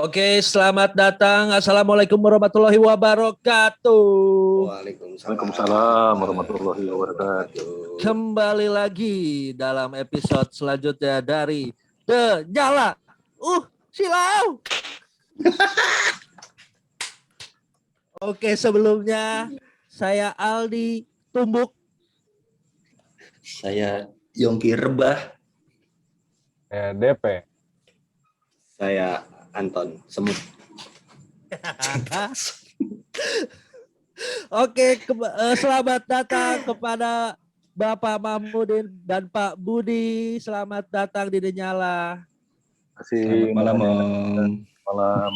Oke, selamat datang. Assalamualaikum warahmatullahi wabarakatuh. Waalaikumsalam warahmatullahi wabarakatuh. Kembali lagi dalam episode selanjutnya dari The Nyala. Silau. Oke, sebelumnya saya Aldi Tumbuk. Saya Yongki Rebah. Saya DP. Saya Anton Semut. Oke, selamat datang kepada Bapak Mahmudin dan Pak Budi. Selamat datang di The Nyala. Selamat malam, malam.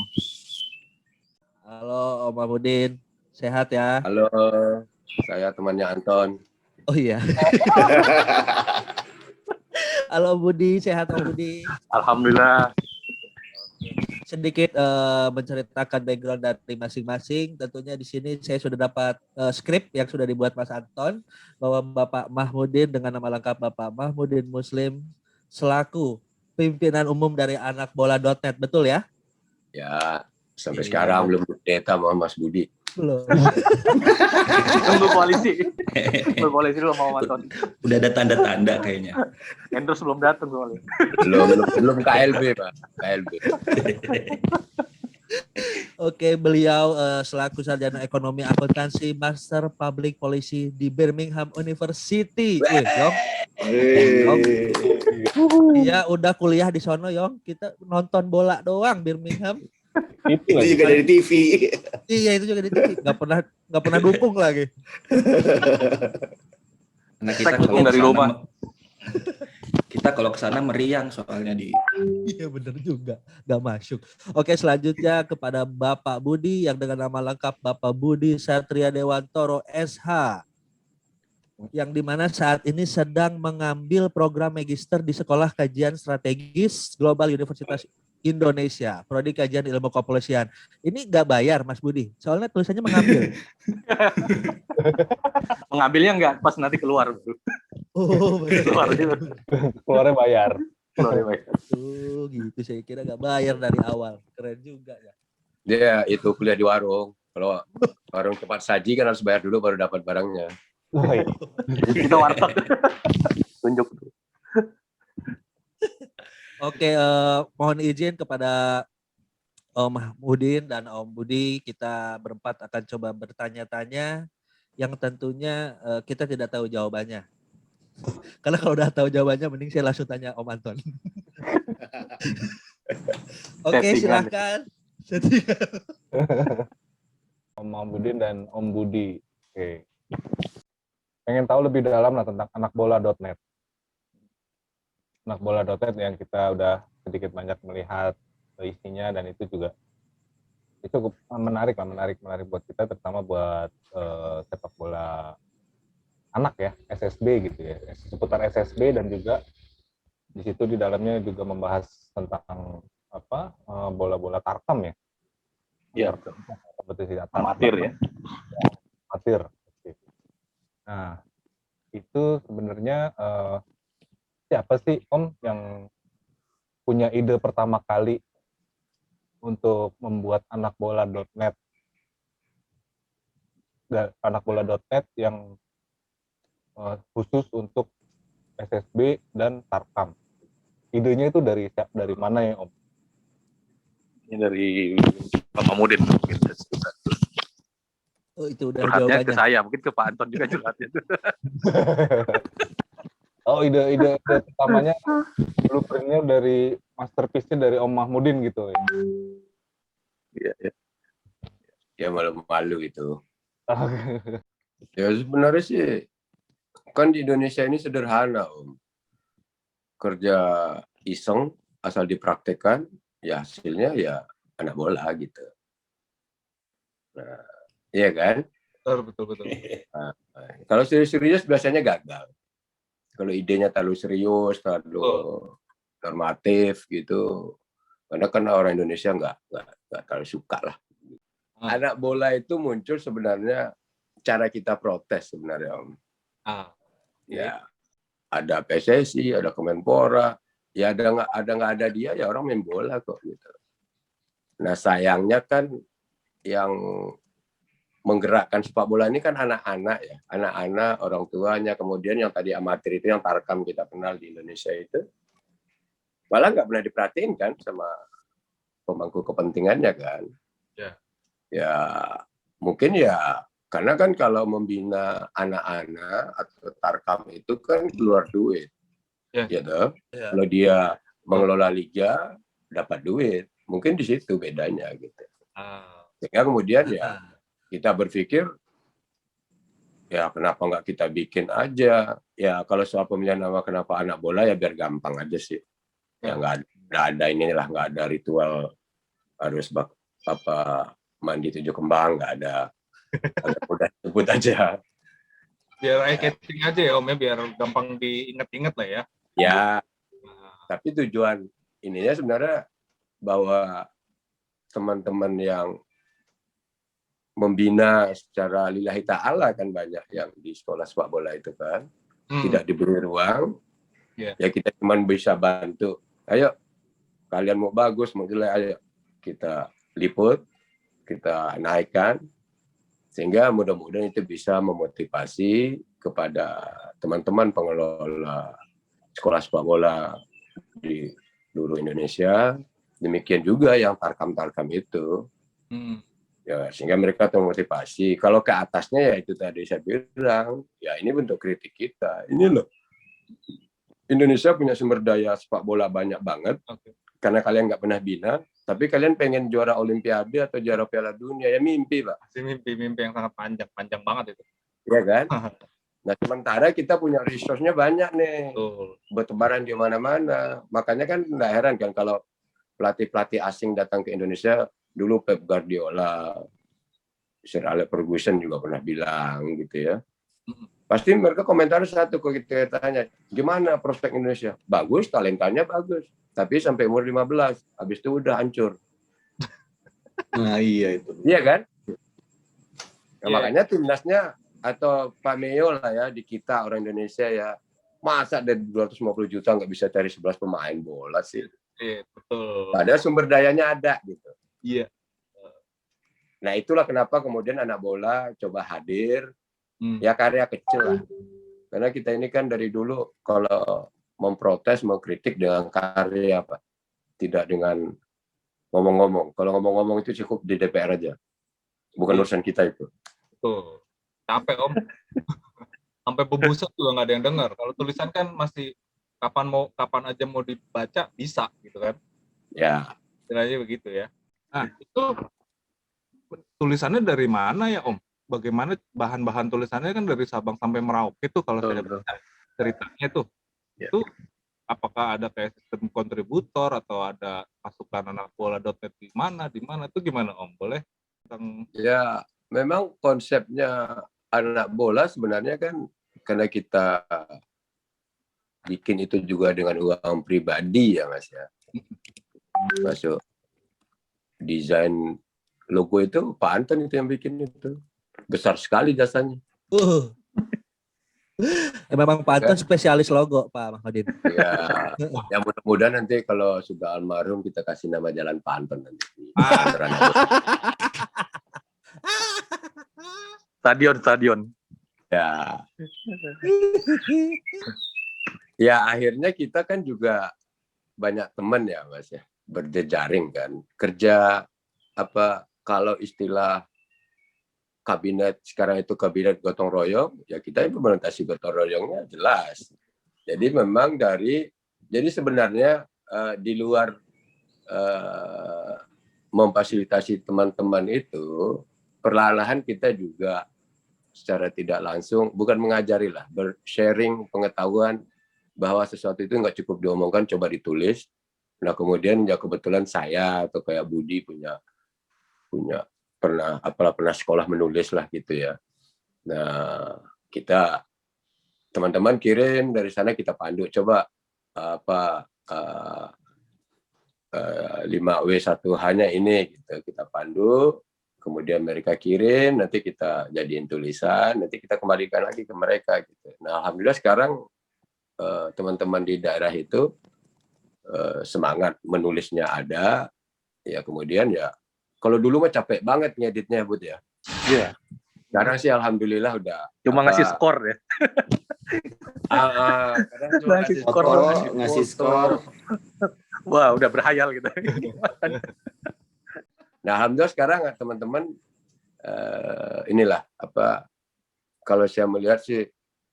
Halo Om Mahmudin, sehat ya? Halo, saya temannya Anton. Oh iya. Halo Budi, sehat Om Budi? Alhamdulillah. Sedikit menceritakan background dari masing-masing. Tentunya di sini saya sudah dapat skrip yang sudah dibuat Mas Anton bahwa Bapak Mahmudin dengan nama lengkap Bapak Mahmudin Muslim selaku pimpinan umum dari anakbola.net, betul ya? Ya, sampai sekarang belum data sama Mas Budi. Belum. Tunggu koalisi. Tunggu koalisi dulu mau Anton. Udah ada tanda-tanda kayaknya. Endorse belum datang soalnya. Belum KLB, Pak. KLB. Oke, beliau selaku sarjana ekonomi akuntansi Master Public Policy di Birmingham University. Yong. Iya, udah kuliah di sono, Yong. Kita nonton bola doang Birmingham. Itu juga dari TV. Iya, itu juga di TV. Gak pernah dukung lagi. Karena kita dukung dari rumah. Kita kalau kesana meriang soalnya di. Iya benar juga, gak masuk. Oke, selanjutnya kepada Bapak Budi yang dengan nama lengkap Bapak Budi Satria Dewantoro SH, yang dimana saat ini sedang mengambil program magister di Sekolah Kajian Strategis Global Universitas Indonesia, Prodi Kajian Ilmu Kepolisian. Ini gak bayar Mas Budi, soalnya tulisannya mengambil. Mengambilnya enggak pas nanti keluar. Oh, Keluarnya bayar. Gitu saya kira gak bayar dari awal. Keren juga ya. Dia itu kuliah di warung. Kalau warung cepat saji kan harus bayar dulu baru dapat barangnya. Oh, iya. Kita warteg. Tunjuk. Oke, mohon izin kepada Om Mahmudin dan Om Budi, kita berempat akan coba bertanya-tanya yang tentunya kita tidak tahu jawabannya. Karena kalau udah tahu jawabannya mending saya langsung tanya Om Anton. Oke, silakan. Om Mahmudin dan Om Budi. Oke. Pengen tahu lebih dalam lah tentang anakbola.net. Anakbola.net yang kita udah sedikit banyak melihat isinya dan itu juga itu cukup menarik buat kita, terutama buat sepak bola anak ya, SSB gitu ya, seputar SSB, dan juga di situ di dalamnya juga membahas tentang bola-bola tarkam ya. Iya, kompetisi amatir ya. Amatir. Nah, itu sebenarnya siapa sih Om yang punya ide pertama kali untuk membuat anakbola.net? Anakbola.net yang khusus untuk SSB dan tarkam. Idenya itu dari mana ya Om? Ini dari Pak Mahmudin. Oh, itu udah curhatnya jawabannya. Ke saya, mungkin ke Pak Anton juga curhatnya. Oh, ide pertamanya blueprint-nya dari masterpiece-nya dari Om Mahmudin gitu ya. Iya. Ya malu-malu itu. Ya sebenarnya sih kan di Indonesia ini sederhana, Om. Kerja iseng asal dipraktekkan, ya hasilnya ya anak bola gitu. Nah, iya kan? Betul. Nah, kalau serius-serius biasanya gagal. Kalau idenya terlalu serius, terlalu normatif gitu, karena kan orang Indonesia nggak terlalu suka lah. Anak bola itu muncul sebenarnya cara kita protes sebenarnya Om. Ya, ada PSSI, ada Kemenpora, ya ada nggak ada dia ya orang main bola kok gitu. Nah sayangnya kan yang menggerakkan sepak bola ini kan anak-anak ya, anak-anak, orang tuanya, kemudian yang tadi amatir itu yang Tarkam kita kenal di Indonesia itu, malah nggak pernah diperhatiin kan sama pemangku kepentingannya kan. Ya. Ya mungkin ya karena kan kalau membina anak-anak atau Tarkam itu kan keluar duit, Ya. gitu. Ya. Kalau dia mengelola liga dapat duit, mungkin di situ bedanya gitu. Sehingga kemudian ya kita berpikir ya kenapa nggak kita bikin aja ya, kalau soal pemilihan nama kenapa anak bola ya biar gampang aja sih ya, nggak ada inilah, nggak ada ritual harus mandi 7 kembang, nggak ada, agak mudah sebut aja Biar eye catching aja ya Om ya, biar gampang diingat-ingat lah ya. ya. Tapi tujuan ininya sebenarnya bahwa teman-teman yang membina secara lillahi ta'ala kan banyak yang di sekolah sepak bola itu kan tidak diberi ruang. Ya kita cuma bisa bantu, ayo kalian mau bagus mau jelek, ayo kita liput, kita naikkan, sehingga mudah-mudahan itu bisa memotivasi kepada teman-teman pengelola sekolah sepak bola di seluruh Indonesia, demikian juga yang Tarkam itu. Ya, sehingga mereka termotivasi. Kalau ke atasnya ya itu tadi saya bilang, ya ini bentuk kritik kita. Ini loh, Indonesia punya sumber daya sepak bola banyak banget, karena kalian nggak pernah bina, tapi kalian pengen juara Olimpiade atau juara Piala Dunia, ya mimpi Pak. Mimpi yang sangat panjang banget itu. Iya kan? Nah sementara kita punya resource-nya banyak nih, bertebaran di mana-mana. Makanya kan nggak heran kan kalau pelatih-pelatih asing datang ke Indonesia. Dulu Pep Guardiola, Sir Alex Ferguson juga pernah bilang gitu ya. Pasti mereka komentar satu kalau kita tanya, gimana prospek Indonesia? Bagus, talentanya bagus. Tapi sampai umur 15, habis itu udah hancur. Nah iya itu. Iya kan? Nah, makanya timnasnya atau Pak Meo lah ya di kita orang Indonesia ya, masa dari 250 juta nggak bisa cari 11 pemain bola sih? Iya, betul. Padahal sumber dayanya ada gitu. Iya. Nah itulah kenapa kemudian anak bola coba hadir, ya karya kecil lah. Karena kita ini kan dari dulu kalau memprotes, mengkritik dengan karya apa, tidak dengan ngomong-ngomong. Kalau ngomong-ngomong itu cukup di DPR aja, bukan urusan kita itu. Tuh, capek Om. Sampai pembusan juga nggak ada yang dengar. Kalau tulisan kan masih kapan aja mau dibaca bisa gitu kan? Ya. Istilahnya begitu ya. Nah, itu tulisannya dari mana ya Om? Bagaimana bahan-bahan tulisannya kan dari Sabang sampai Merauke itu kalau saya baca ceritanya tuh. Ya. Itu apakah ada kayak sistem kontributor atau ada pasukan anak bola.net di mana itu gimana Om? Boleh? Ya, memang konsepnya anak bola sebenarnya kan karena kita bikin itu juga dengan uang pribadi ya Mas ya. Masuk desain logo itu Pak Anton itu yang bikin itu. Besar sekali jasanya. Memang Pak Anton spesialis logo Pak Mahmudin. Ya mudah-mudahan nanti kalau sudah almarhum kita kasih nama jalan Pak Anton nanti. Stadion. Ya. Ya akhirnya kita kan juga banyak teman ya Mas ya, berjejaring kan. Kerja apa kalau istilah kabinet sekarang itu kabinet gotong royong, ya kita implementasi gotong royongnya jelas. Jadi memang jadi sebenarnya di luar memfasilitasi teman-teman itu, perlahan-lahan kita juga secara tidak langsung, bukan mengajari lah, bersharing pengetahuan bahwa sesuatu itu nggak cukup diomongkan, coba ditulis. Nah kemudian ya kebetulan saya atau kayak Budi punya pernah sekolah menulis lah gitu ya. Nah kita teman-teman kirim dari sana, kita pandu, coba 5W1H-nya ini gitu, kita pandu, kemudian mereka kirim, nanti kita jadiin tulisan, nanti kita kembalikan lagi ke mereka gitu. Nah alhamdulillah sekarang teman-teman di daerah itu semangat menulisnya ada, Ya kemudian ya, kalau dulu mah capek banget ngeditnya Bud ya. Iya. Sekarang sih alhamdulillah udah. Cuma ngasih skor ya. Kadang cuma Ngasih kasih skor, ngasih foto. skor. Wah, udah berhayal gitu. Nah alhamdulillah sekarang teman-teman inilah apa, kalau saya melihat sih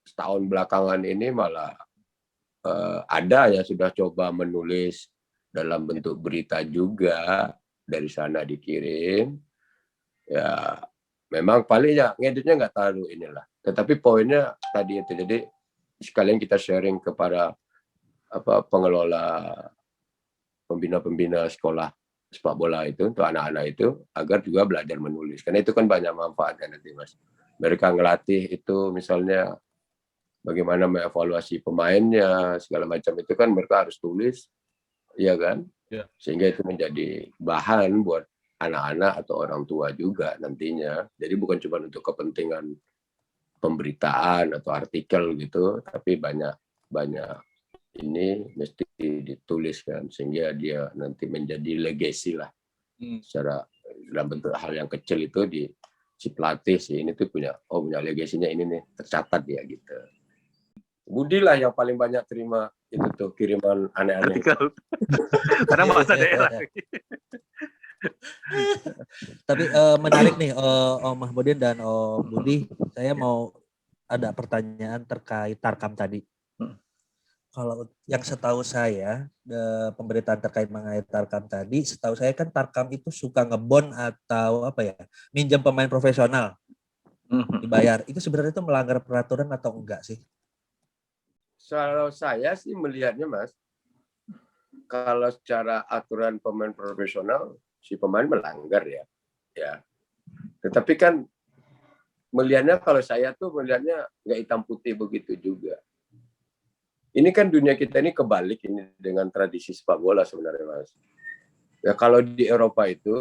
setahun belakangan ini malah ada yang sudah coba menulis dalam bentuk berita juga, dari sana dikirim. Ya memang paling ya ngeditnya nggak terlalu inilah. Tetapi poinnya tadi itu, jadi sekalian kita sharing kepada pengelola, pembina-pembina sekolah sepak bola itu, untuk anak-anak itu agar juga belajar menulis. Karena itu kan banyak manfaatnya nanti Mas. Mereka ngelatih itu misalnya bagaimana mengevaluasi pemainnya, segala macam itu kan mereka harus tulis, iya kan? Ya. Sehingga itu menjadi bahan buat anak-anak atau orang tua juga nantinya. Jadi bukan cuma untuk kepentingan pemberitaan atau artikel gitu, tapi banyak ini mesti dituliskan sehingga dia nanti menjadi legacy lah. Secara dalam bentuk hal yang kecil itu si pelatih sih ini tuh punya legasinya ini nih, tercatat ya gitu. Budi lah yang paling banyak terima itu tuh kiriman aneh-aneh. Karena bahasa daerah. Tapi menarik nih Om Mahmudin dan Om Budi, saya mau ada pertanyaan terkait Tarkam tadi. Kalau yang setahu saya, pemberitaan terkait mengenai Tarkam tadi, setahu saya kan Tarkam itu suka ngebon atau minjam pemain profesional dibayar. Itu sebenarnya itu melanggar peraturan atau enggak sih? Kalau saya sih melihatnya Mas, kalau secara aturan pemain profesional, si pemain melanggar ya. Tetapi kan melihatnya, kalau saya tuh melihatnya nggak hitam putih begitu juga. Ini kan dunia kita ini kebalik ini dengan tradisi sepak bola sebenarnya Mas. Ya kalau di Eropa itu,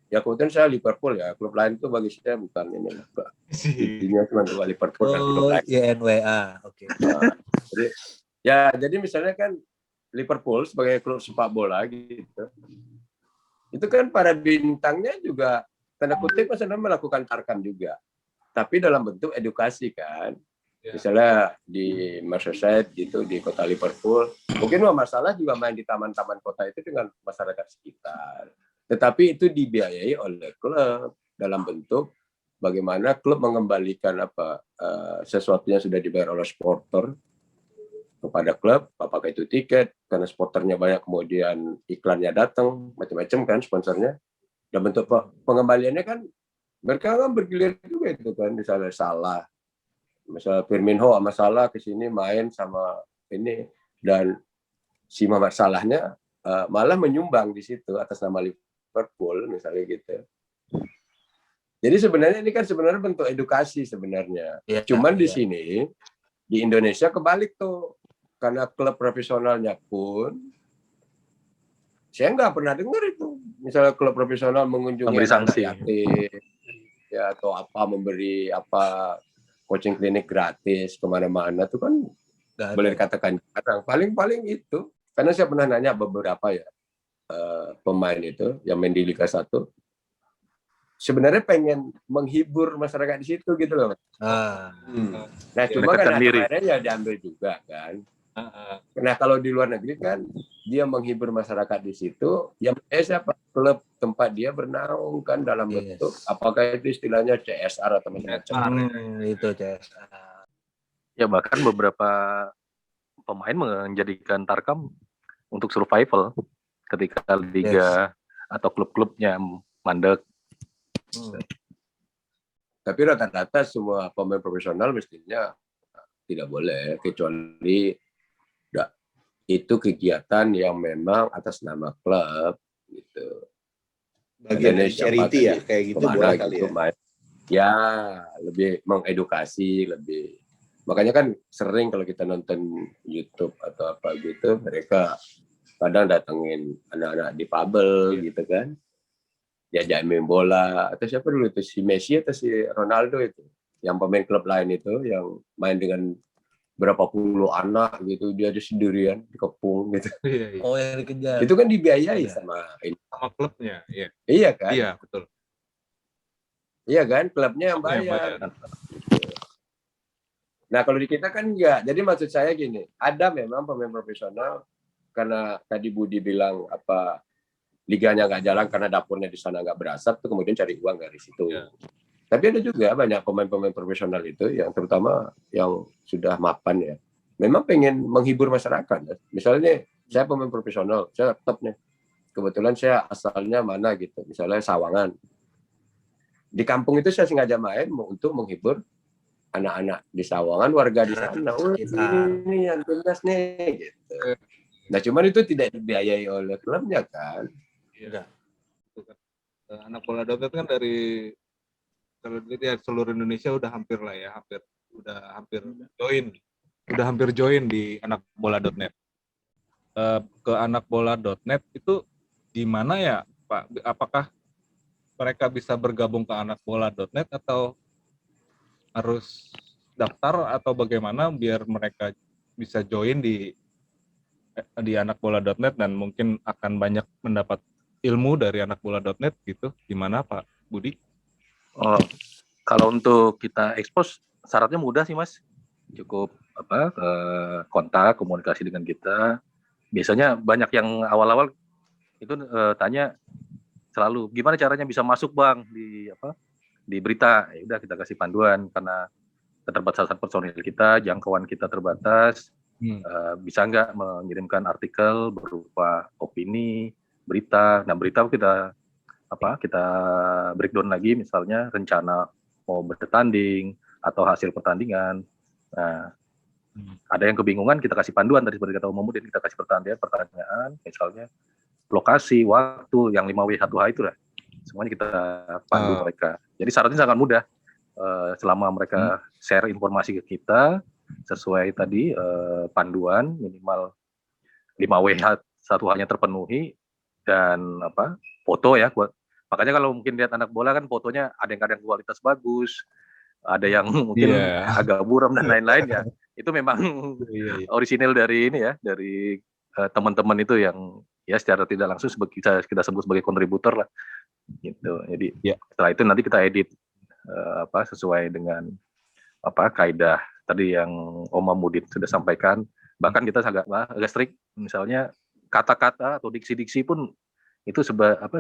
ya kebetulan saya Liverpool ya, klub lain itu bagi saya bukan ini lah. Intinya cuma dua Liverpool dan klub lain. YNWA, oke. Nah, jadi misalnya kan Liverpool sebagai klub sepak bola gitu, itu kan para bintangnya juga tanda kutip misalnya melakukan tarkam juga, tapi dalam bentuk edukasi kan. Misalnya di Merseyside gitu, di kota Liverpool, mungkin masalah juga main di taman-taman kota itu dengan masyarakat sekitar. Tetapi itu dibiayai oleh klub dalam bentuk bagaimana klub mengembalikan sesuatu yang sudah dibayar oleh supporter kepada klub, apakah itu tiket, karena supporternya banyak kemudian iklannya datang, macam-macam kan sponsornya. Dan bentuk pengembaliannya kan mereka kan bergilir juga itu kan, misalnya Salah. Misalnya Firmino sama Salah ke sini main sama ini, dan si Muhammad Salahnya malah menyumbang di situ atas nama Liverpool misalnya gitu. Jadi sebenarnya ini kan sebenarnya bentuk edukasi sebenarnya. Cuman di sini di Indonesia kebalik tuh, karena klub profesionalnya pun saya nggak pernah dengar itu. Misalnya klub profesional mengunjungi memberi sanksi ya, atau memberi coaching klinik gratis kemana-mana tuh kan boleh dikatakan jarang. Paling itu, karena saya pernah nanya beberapa pemain itu yang main di Liga 1, sebenarnya pengen menghibur masyarakat di situ gitu loh. Nah cuma kan akhirnya ya diambil juga kan. Nah kalau di luar negeri kan dia menghibur masyarakat di situ, yang siapa klub tempat dia bernaung kan dalam bentuk apakah itu istilahnya CSR atau macam-macam. Itu CSR. Ya bahkan beberapa pemain menjadikan Tarkam untuk survival ketika liga atau klub-klubnya mandek. Tapi rata-rata semua pemain profesional mestinya tidak boleh, kecuali itu kegiatan yang memang atas nama klub gitu. Bagian dari charity ya, kayak gitu boleh kali ya. Ya, lebih mengedukasi, lebih. Makanya kan sering kalau kita nonton YouTube atau apa gitu, mereka kadang datengin anak-anak di Pabel gitu kan. Diajak main bola, atau siapa dulu itu, si Messi atau si Ronaldo itu, yang pemain klub lain itu, yang main dengan berapa puluh anak gitu, dia ada sendirian dikepung gitu. Iya, iya. Oh, yang dikejar. Itu kan dibiayai Iya. sama ini. Sama klubnya, iya. Iya kan? Iya, betul. Iya kan? Klubnya yang Klubnya yang bayar. bayar. Nah, kalau di kita kan enggak. Jadi maksud saya gini, ada memang pemain profesional karena tadi Budi bilang apa liganya nggak jalan karena dapurnya di sana nggak berasap, tuh kemudian cari uang dari situ. Ya. Tapi ada juga banyak pemain-pemain profesional itu yang terutama yang sudah mapan ya, memang pengen menghibur masyarakat. Ya. Misalnya saya pemain profesional, saya top nih. Kebetulan saya asalnya mana gitu, misalnya Sawangan. Di kampung itu saya sengaja main untuk menghibur anak-anak di Sawangan, warga di sana. Oh, ini yang timnas nih gitu. Nah, cuman itu tidak dibiayai oleh klubnya kan. Iya. Itu kan. Anak bola dompet kan dari kalau dilihat seluruh Indonesia udah hampir lah ya, hampir join di anakbola.net. Ke anakbola.net itu gimana ya, Pak? Apakah mereka bisa bergabung ke anakbola.net atau harus daftar atau bagaimana biar mereka bisa join di anakbola.net dan mungkin akan banyak mendapat ilmu dari anakbola.net gitu? Gimana Pak Budi? Oh, kalau untuk kita expose syaratnya mudah sih Mas, cukup kontak komunikasi dengan kita. Biasanya banyak yang awal-awal itu tanya selalu gimana caranya bisa masuk Bang di berita. Ya udah kita kasih panduan karena keterbatasan personil kita, jangkauan kita terbatas. Bisa nggak mengirimkan artikel berupa opini, berita. Nah berita kita breakdown lagi, misalnya rencana mau bertanding atau hasil pertandingan. Nah, ada yang kebingungan, kita kasih panduan tadi seperti kata Om Mudin, kita kasih pertanyaan, misalnya lokasi, waktu, yang 5W1H itu lah. Semuanya kita pandu mereka. Jadi syaratnya sangat mudah. Selama mereka share informasi ke kita, sesuai tadi panduan, minimal 5W1H-nya terpenuhi, dan foto ya. Makanya kalau mungkin lihat anak bola kan fotonya ada yang kadang kualitas bagus, ada yang mungkin agak buram dan lain-lain ya. Itu memang orisinil dari ini ya, dari teman-teman itu yang ya secara tidak langsung kita sebut sebagai kontributor lah. Gitu. Jadi setelah itu nanti kita edit sesuai dengan kaidah tadi yang Om Mudin sudah sampaikan. Bahkan kita agak strict, misalnya kata-kata atau diksi-diksi pun itu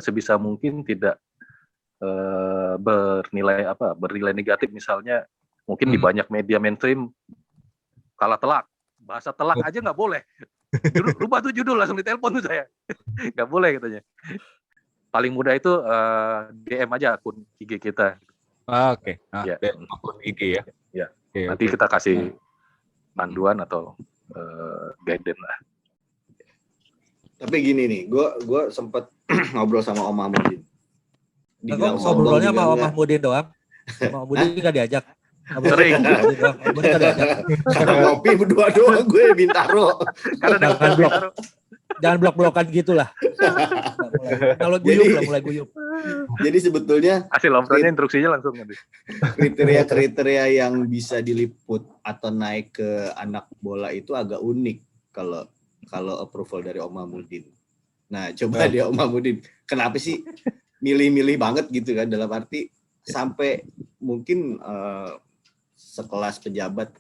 sebisa mungkin tidak bernilai negatif. Misalnya mungkin di banyak media mainstream kalah telak, bahasa telak aja nggak boleh. Rubah tuh judul, langsung ditelepon tuh saya. Nggak boleh katanya. Paling mudah itu DM aja akun IG kita. Oke. Ya. DM akun IG ya. Ya. Nanti kita kasih panduan atau guidance lah. Tapi gini nih, gue sempet ngobrol sama Om Mahmudin. Ngobrolnya sama Om Mahmudin doang. Om Mahmudin nggak diajak. Sering. Ngopi berdua doang, gue Bintaro. Jangan blok-blokan gitulah. Kalau guyup lah, mulai guyup. Jadi sebetulnya hasil obrolannya instruksinya langsung nanti. Kriteria yang bisa diliput atau naik ke anak bola itu agak unik kalau approval dari Om Mahmudin. Nah, coba dia Om Mahmudin, kenapa sih milih-milih banget gitu kan, dalam arti sampai mungkin sekelas pejabat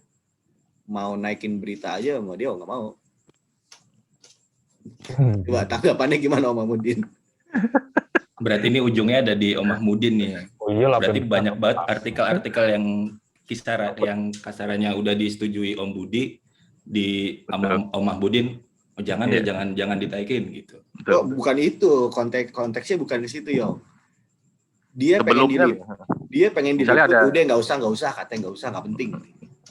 mau naikin berita aja sama dia nggak mau. Coba tanggapannya gimana Om Mahmudin? Berarti ini ujungnya ada di Om Mahmudin nih. Oh iyalah, berarti banyak banget artikel-artikel yang kasarannya udah disetujui Om Budi di Om Mahmudin. Oh, jangan jangan ditaikin gitu. Oh, bukan itu, konteksnya bukan di situ yo. Dia pengen diliput, udah nggak usah katanya nggak penting.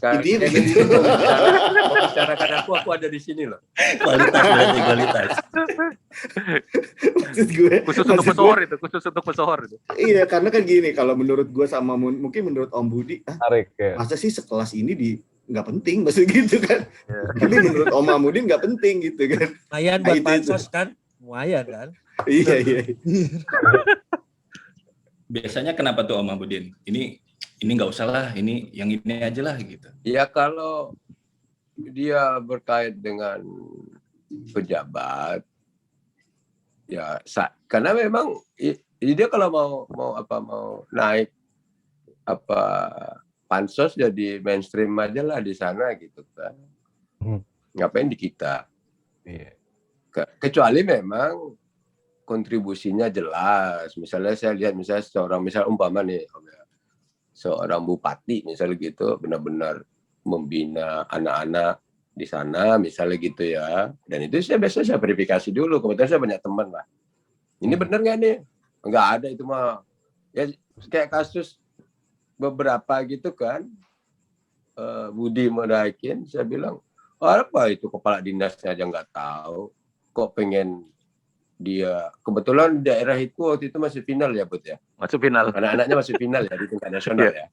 Intinya begitu. Membicarakan aku ada di sini loh. Kualitas. Maksud gue, khusus untuk pesohor itu. Iya, karena kan gini, kalau menurut gue sama mungkin menurut Om Budi, masa sih sekelas ini nggak penting, maksud gitu kan. Tapi menurut Om Mahmudin nggak penting gitu kan. Lumayan buat pansos kan, lumayan kan. Iya. Biasanya kenapa tuh Om Mahmudin? Ini nggak usah lah, ini yang ini aja lah gitu. Ya kalau dia berkait dengan pejabat, ya karena memang dia kalau mau naik pansos jadi mainstream aja lah di sana gitu kan. Ngapain di kita? Iya. Kecuali memang kontribusinya jelas. Misalnya saya lihat misalnya umpama nih seorang bupati misalnya gitu benar-benar membina anak-anak di sana misalnya gitu ya. Dan itu biasanya saya verifikasi dulu. Kebetulan saya banyak teman lah. Ini benar nggak nih? Nggak ada itu mah. Ya kayak kasus beberapa gitu kan. Budi Mudaikin saya bilang, apa itu kepala dinasnya aja nggak tahu. Kok pengen dia kebetulan daerah itu waktu itu masih final ya Bud ya. Masuk final. Anak-anaknya masih final ya di tingkat nasional ya.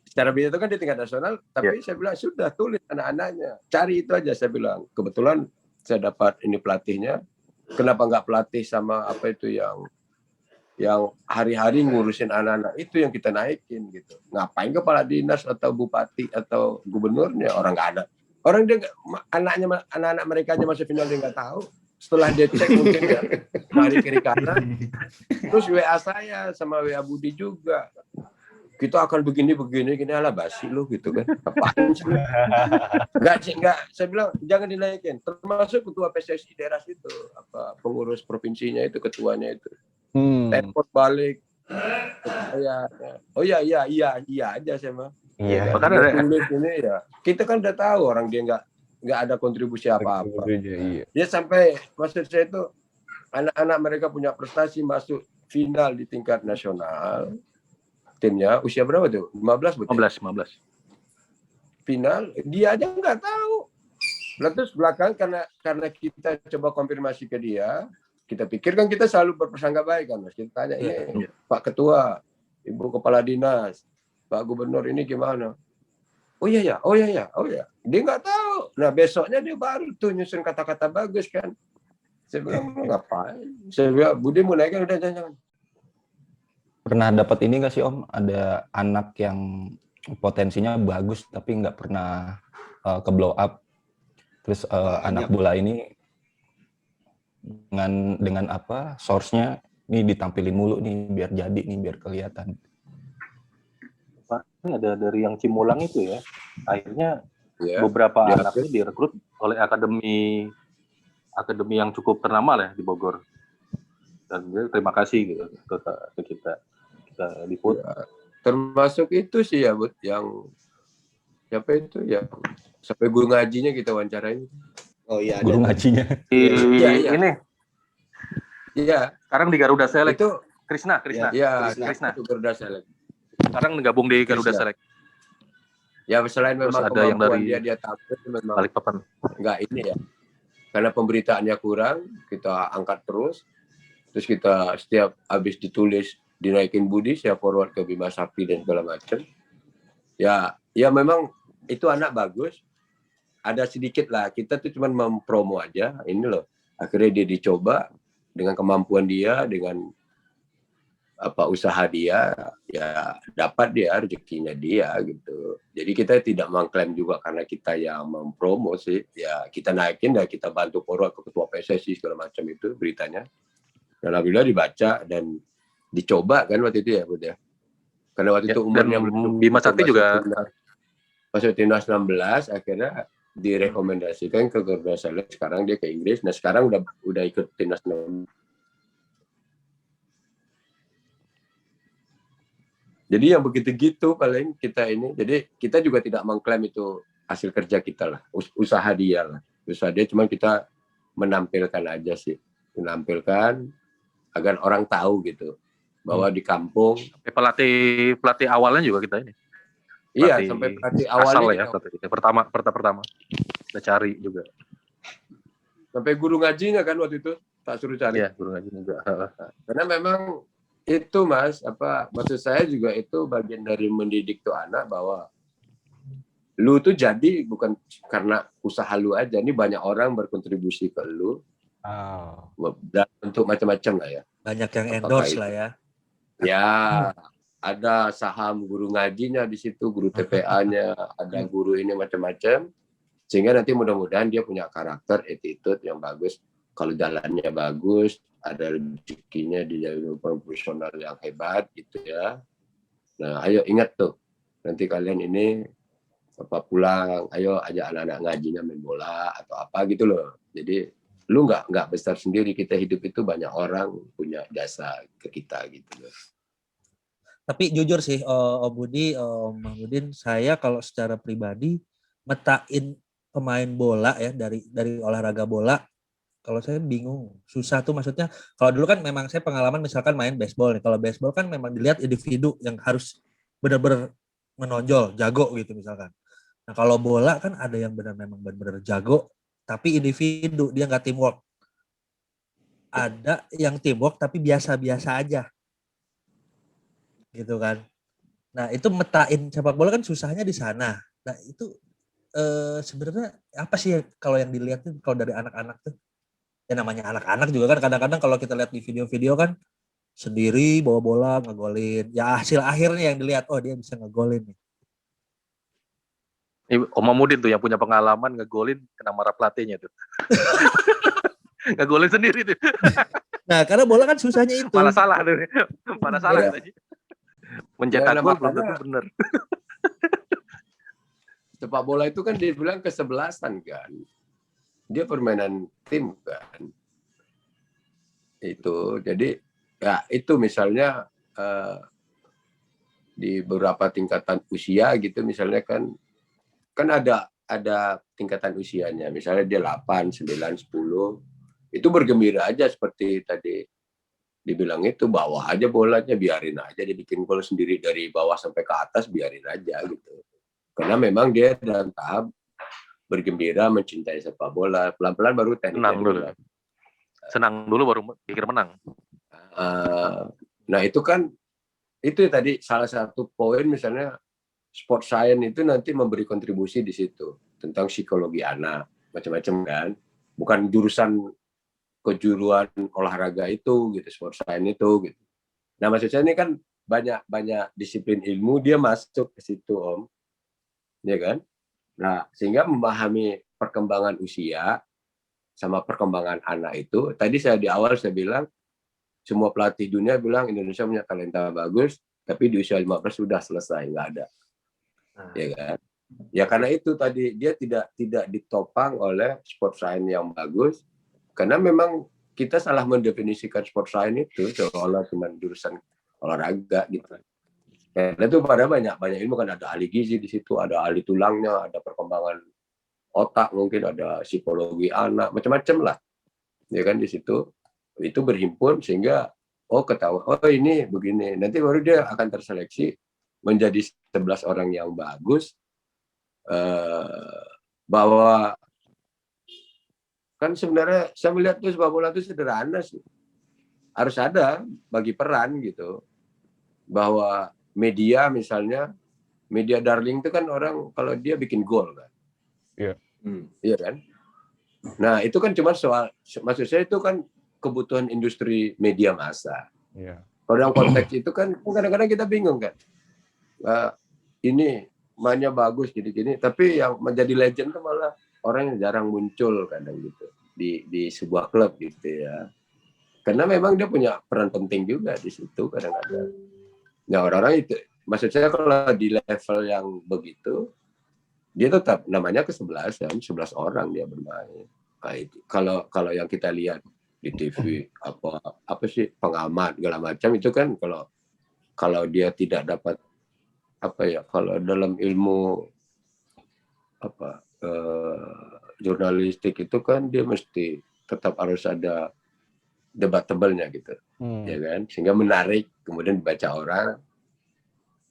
Secara beda itu kan di tingkat nasional, tapi saya bilang sudah tulis anak-anaknya, cari itu aja saya bilang. Kebetulan saya dapat ini pelatihnya, kenapa nggak pelatih sama apa itu yang hari-hari ngurusin anak-anak itu yang kita naikin gitu. Ngapain kepala dinas atau bupati atau gubernurnya orang nggak ada. Orang dia anak-anak mereka aja masih final dia nggak tahu. Setelah dia cek mungkin ya dari kiri kanan. Terus WA saya sama WA Budi juga. Kita akan begini ala basi lu gitu kan. Apaan sih? Enggak, saya bilang jangan dinaikin. Termasuk ketua PSSI daerah situ, pengurus provinsinya itu ketuanya itu. Telepon balik. Iya aja saya mah. Iya. Bahkan ada ini ya. Kita kan udah tahu orang dia nggak ada kontribusi apa-apa. Iya. Dia sampai maksud saya itu anak-anak mereka punya prestasi masuk final di tingkat nasional. Timnya usia berapa tuh? 15 betul? 15. Final dia aja nggak tahu. Terus belakang karena kita coba konfirmasi ke dia, kita pikir kan kita selalu berprasangka baik kan Mas. Kita tanya, Pak Ketua, Ibu Kepala Dinas, Pak Gubernur ini gimana? Oh iya. Dia nggak tahu. Nah besoknya dia baru tuh nyusun kata-kata bagus kan. Saya bilang ngapain? Saya bilang Budi mau naik kan udah jangan. Pernah dapat ini nggak sih Om? Ada anak yang potensinya bagus tapi nggak pernah ke blow up. Terus anak bola ini dengan apa? Source-nya ini ditampilin mulu nih biar jadi nih biar kelihatan. Pak, ini ada dari yang Cimulang itu ya. Akhirnya beberapa anaknya direkrut oleh akademi yang cukup ternama lah di Bogor. Dan terima kasih gitu ke kita liput. Ya, termasuk itu sih ya Bud, yang siapa itu ya sampai guru ngajinya kita wawancarain. Oh iya, Guru ngajinya. Iya. Ini. Iya. Sekarang di Garuda Select. Itu Krisna. Iya, Krisna. itu Garuda Select. Sekarang gabung di Garuda Krisna. Select. Ya selain Terus memang ada yang kemampuan dari dia tampil memang Balikpapan. enggak ini ya. Karena pemberitaannya kurang, kita angkat terus. Terus kita setiap habis ditulis dinaikin Budi, saya forward ke Bima Sakti dan segala macam. Ya memang itu anak bagus. Ada sedikit lah, kita tuh cuma mempromo aja. Ini loh, akhirnya dia dicoba dengan kemampuan dia, dengan usaha dia, ya dapat dia rezekinya dia gitu. Jadi kita tidak mengklaim juga karena kita yang mempromo sih. Ya kita naikin dan kita bantu forward ke ketua PSSI segala macam itu beritanya. Dan alhamdulillah dibaca dan dicoba kan waktu itu ya Bud ya. Karena waktu itu umurnya belum Bima Sakti juga masuk timnas 16 akhirnya direkomendasikan ke Garuda Select. Sekarang dia ke Inggris. Nah sekarang udah ikut timnas 16. Jadi yang begitu gitu paling kita ini. Jadi kita juga tidak mengklaim itu hasil kerja kita lah, usaha dia lah. Usaha dia cuma kita menampilkan aja sih, menampilkan agar orang tahu gitu bahwa di kampung pelatih awalnya juga kita ini. Iya, sampai pelatih awalnya ya, pertama kita cari juga. Sampai guru ngajinya kan waktu itu tak suruh cari. Iya, guru ngaji juga. Karena memang itu Mas, maksud saya juga itu bagian dari mendidik tuh anak bahwa lu tuh jadi bukan karena usaha lu aja, ini banyak orang berkontribusi ke lu. Untuk macam-macam lah ya. Banyak yang endorse lah ya. Ya, ada saham guru ngajinya di situ, guru TPA-nya, ada guru ini macam-macam. Sehingga nanti mudah-mudahan dia punya karakter, attitude yang bagus. Kalau jalannya bagus, ada rezekinya di jalur profesional yang hebat gitu ya. Nah, ayo ingat tuh, nanti kalian ini apa pulang, ayo ajak anak-anak ngajinya main bola atau apa gitu loh. Jadi lu nggak besar sendiri, kita hidup itu banyak orang punya jasa ke kita gitu loh. Tapi jujur sih, Om Budi, Om Mahmudin, saya kalau secara pribadi metain pemain bola ya dari olahraga bola, kalau saya bingung, susah tuh maksudnya. Kalau dulu kan memang saya pengalaman misalkan main baseball nih. Kalau baseball kan memang dilihat individu yang harus benar-benar menonjol, jago gitu misalkan. Nah kalau bola kan ada yang memang benar-benar jago, tapi individu dia nggak teamwork. Ada yang teamwork tapi biasa-biasa aja, gitu kan. Nah itu metain sepak bola kan susahnya di sana. Nah itu sebenarnya apa sih kalau yang dilihat tuh kalau dari anak-anak tuh? Ya namanya anak-anak juga kan kadang-kadang kalau kita lihat di video-video kan sendiri bawa bola ngegolin. Ya hasil akhirnya yang dilihat, oh dia bisa ngegolin nih. Ini Om Mahmudin tuh yang punya pengalaman ngegolin kena marah pelatihnya tuh. Ngegolin sendiri tuh. Nah karena bola kan susahnya itu. Malah salah tuh. Malah salah Ya. katanya. Mencetak Ya, gol belum makanya- tentu bener. Sepak bola itu kan dibilang kesebelasan kan. Dia permainan tim kan. Itu jadi ya itu misalnya di beberapa tingkatan usia gitu misalnya kan ada tingkatan usianya. Misalnya dia 8, 9, 10. Itu bergembira aja seperti tadi dibilang itu, bawa aja bolanya, biarin aja dia bikin gol sendiri dari bawah sampai ke atas, biarin aja gitu. Karena memang dia dalam tahap bergembira mencintai sepak bola, pelan-pelan baru teknik. Senang dulu. Senang dulu baru pikir menang. Nah itu kan itu tadi salah satu poin misalnya sport science itu nanti memberi kontribusi di situ tentang psikologi anak macam-macam kan, bukan jurusan kejuruan olahraga itu gitu, sport science itu gitu. Nah maksud saya ini kan banyak disiplin ilmu dia masuk ke situ Om, ya kan? Nah sehingga memahami perkembangan usia sama perkembangan anak itu, tadi saya di awal saya bilang semua pelatih dunia bilang Indonesia punya talenta bagus, tapi di usia 15 sudah selesai, nggak ada. Ya kan? Ya karena itu tadi dia tidak ditopang oleh sport science yang bagus, karena memang kita salah mendefinisikan sport science itu seolah cuma jurusan olahraga gitu. Karena itu pada banyak ilmu kan, ada ahli gizi di situ, ada ahli tulangnya, ada perkembangan otak mungkin, ada psikologi anak, macam-macam lah. Ya kan di situ itu berhimpun sehingga ketahuan ini begini, nanti baru dia akan terseleksi menjadi 11 orang yang bagus, bahwa kan sebenarnya saya melihat tuh sepak bola itu sederhana sih, harus ada bagi peran gitu, bahwa media misalnya, media darling itu kan orang kalau dia bikin gol kan, iya kan, nah itu kan cuma soal, maksud saya itu kan kebutuhan industri media massa. Iya. Kalau dalam konteks itu kan kadang-kadang kita bingung kan, ini mainnya bagus gini-gini, tapi yang menjadi legend itu malah orang yang jarang muncul kadang gitu di sebuah klub gitu ya. Karena memang dia punya peran penting juga di situ kadang-kadang. Nah orang-orang itu, maksud saya kalau di level yang begitu, dia tetap namanya ke-11 orang dia bermain. Nah, itu kalau yang kita lihat di TV apa sih pengamat segala macam itu kan kalau dia tidak dapat kalau dalam ilmu jurnalistik itu kan dia mesti tetap harus ada debatable-nya gitu, ya kan, sehingga menarik kemudian dibaca orang.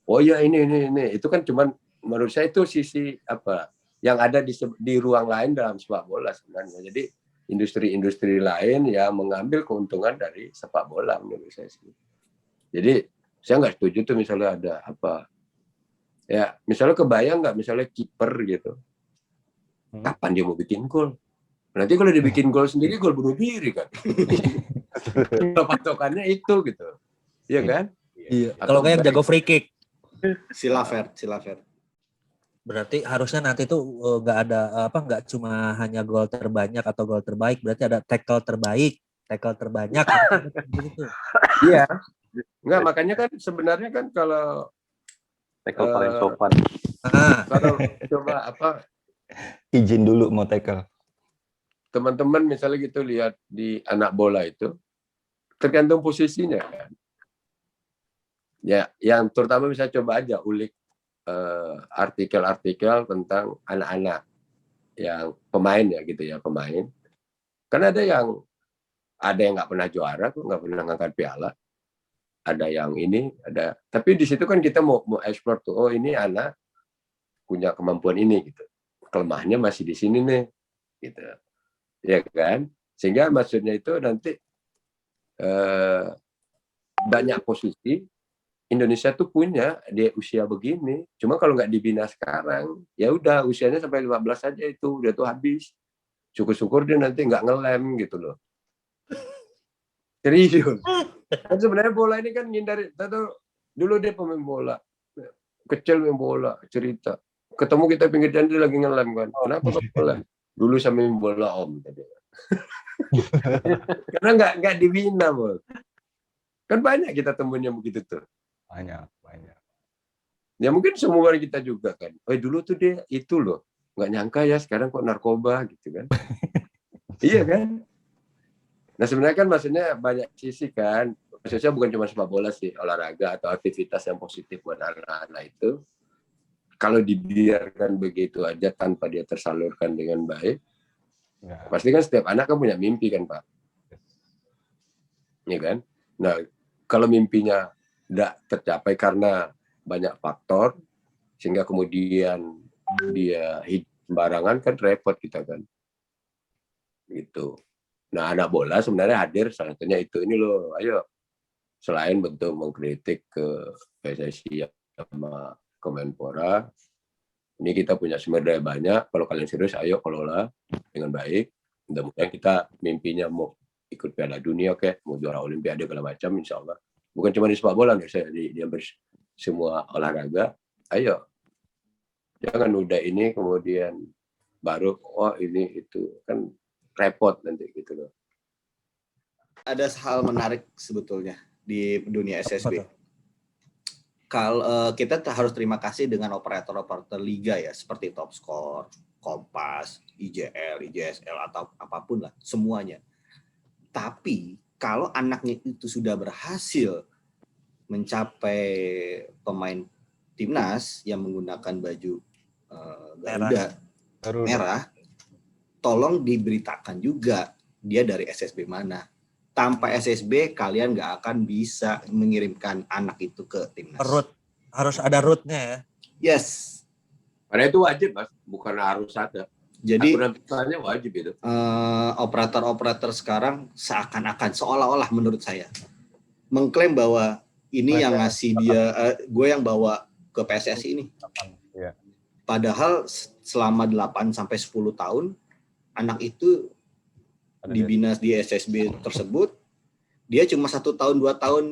Oh ya ini itu kan cuman menurut saya itu sisi yang ada di ruang lain dalam sepak bola sebenarnya. Jadi industri-industri lain yang mengambil keuntungan dari sepak bola menurut saya sih. Jadi saya nggak setuju tuh misalnya ada ya misalnya kebayang nggak misalnya kiper gitu, kapan dia mau bikin gol? Nanti kalau dia bikin gol sendiri, gol bunuh diri kan. Patokannya itu gitu, iya kan? Iya. Kalau kayak jago free kick. Silaver. Berarti harusnya nanti tuh nggak ada nggak cuma hanya gol terbanyak atau gol terbaik, berarti ada tackle terbaik, tackle terbanyak gitu. Iya. Enggak, makanya kan sebenarnya kan kalau Tackle paling sopan. kalau coba Izin dulu mau tackle. teman-teman misalnya gitu lihat di anak bola itu tergantung posisinya kan. Ya, yang terutama bisa coba aja ulik artikel-artikel tentang anak-anak yang pemain ya gitu ya, pemain. Kan ada yang nggak pernah juara, nggak pernah ngangkat piala. Ada yang ini, ada. Tapi di situ kan kita mau explore tuh, oh ini anak punya kemampuan ini gitu. Kelemahannya masih di sini nih, gitu. Ya kan? Sehingga maksudnya itu nanti banyak posisi Indonesia tuh punya di usia begini. Cuma kalau nggak dibina sekarang, ya udah usianya sampai 15 aja itu udah tuh habis. Syukur-syukur dia nanti nggak ngelem gitu loh. Serius. Kan sebenarnya bola ini kan ngindari. Tahu dulu dia pemain bola, kecil main bola, cerita. Ketemu kita pinggir jalan dia lagi ngelem kan. Kenapa kok ngelem? Dulu sama main bola om. Karena nggak dibina bos. Kan banyak kita temunya begitu tuh. Banyak. Ya mungkin semua kita juga kan. Oh dulu tuh dia itu loh. Nggak nyangka ya sekarang kok narkoba gitu kan. Iya kan. Nah sebenarnya kan maksudnya banyak sisi kan. Maksudnya bukan cuma sepak bola sih. Olahraga atau aktivitas yang positif buat anak-anak itu. Kalau dibiarkan begitu aja tanpa dia tersalurkan dengan baik. Ya. Pasti kan setiap anak kan punya mimpi kan Pak. Iya kan. Nah kalau mimpinya tidak tercapai karena banyak faktor sehingga kemudian dia hidup sembarangan kan repot kita kan gitu. Nah anak bola sebenarnya hadir salah satunya itu ini loh, ayo selain bentuk mengkritik ke PSSI sama Kemenpora, ini kita punya sumber daya banyak, kalau kalian serius ayo kelola dengan baik, mudah-mudahan kita mimpinya mau ikut Piala Dunia kayak mau juara Olimpiade segala macam insya Allah. Bukan cuma di sepak bola, saya di semua olahraga. Ayo, jangan udah ini kemudian baru ini itu kan repot nanti gitu loh. Ada hal menarik sebetulnya di dunia SSB. Kalau kita harus terima kasih dengan operator-operator liga ya, seperti Top Score, Kompas, IJL, IJSL atau apapun lah, semuanya. Tapi kalau anaknya itu sudah berhasil mencapai pemain timnas yang menggunakan baju Garuda merah, tolong diberitakan juga dia dari SSB mana. Tanpa SSB kalian nggak akan bisa mengirimkan anak itu ke timnas. Harus ada rootnya ya. Yes. Karena itu wajib mas, bukan harus ada. Jadi aturan wajib itu. Operator-operator sekarang seakan-akan seolah-olah menurut saya mengklaim bahwa ini yang ngasih dia, gue yang bawa ke PSSI ini. Ya. Padahal selama 8 sampai 10 tahun anak itu dibina di SSB tersebut, dia cuma 1 tahun 2 tahun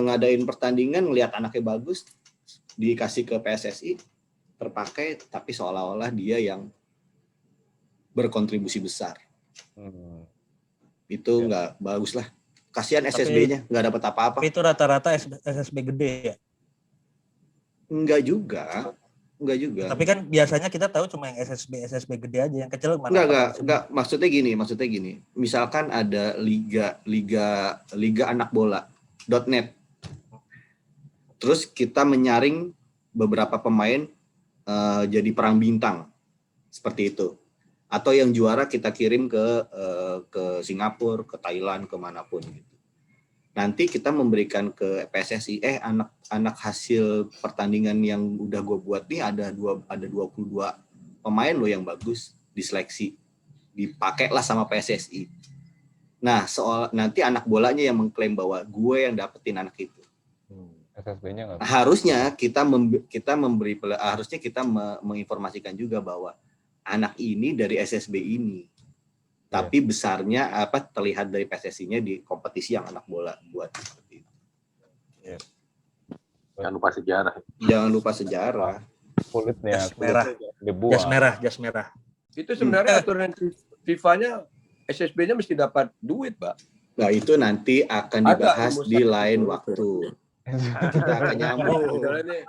ngadain pertandingan, ngelihat anaknya bagus, dikasih ke PSSI, terpakai, tapi seolah-olah dia yang berkontribusi besar. Itu nggak bagus lah. Kasihan SSB-nya, nggak dapat apa-apa. Tapi itu rata-rata SSB gede ya? Enggak juga. Tapi kan biasanya kita tahu cuma yang SSB gede aja, yang kecil mana? Enggak. Maksudnya gini. Misalkan ada liga anak bola .net. Terus kita menyaring beberapa pemain jadi perang bintang seperti itu. Atau yang juara kita kirim ke Singapura, ke Thailand, kemanapun gitu. Nanti kita memberikan ke PSSI, anak hasil pertandingan yang udah gue buat nih ada 22 pemain lo yang bagus, diseleksi, dipakailah sama PSSI. Nah nanti anak bolanya yang mengklaim bahwa gue yang dapetin anak itu. SSB-nya nggak. Harusnya kita menginformasikan juga bahwa anak ini dari SSB ini. Tapi besarnya terlihat dari PSSI-nya di kompetisi yang anak bola buat seperti itu. Jangan lupa sejarah. Jangan lupa sejarah. kulitnya Jas merah. dibuang. Jas merah. Itu sebenarnya aturan FIFA-nya SSB-nya mesti dapat duit, Pak. Nah, itu nanti akan Ada dibahas rumusan di lain itu. waktu. Kita akan nyambung. Misalnya nih,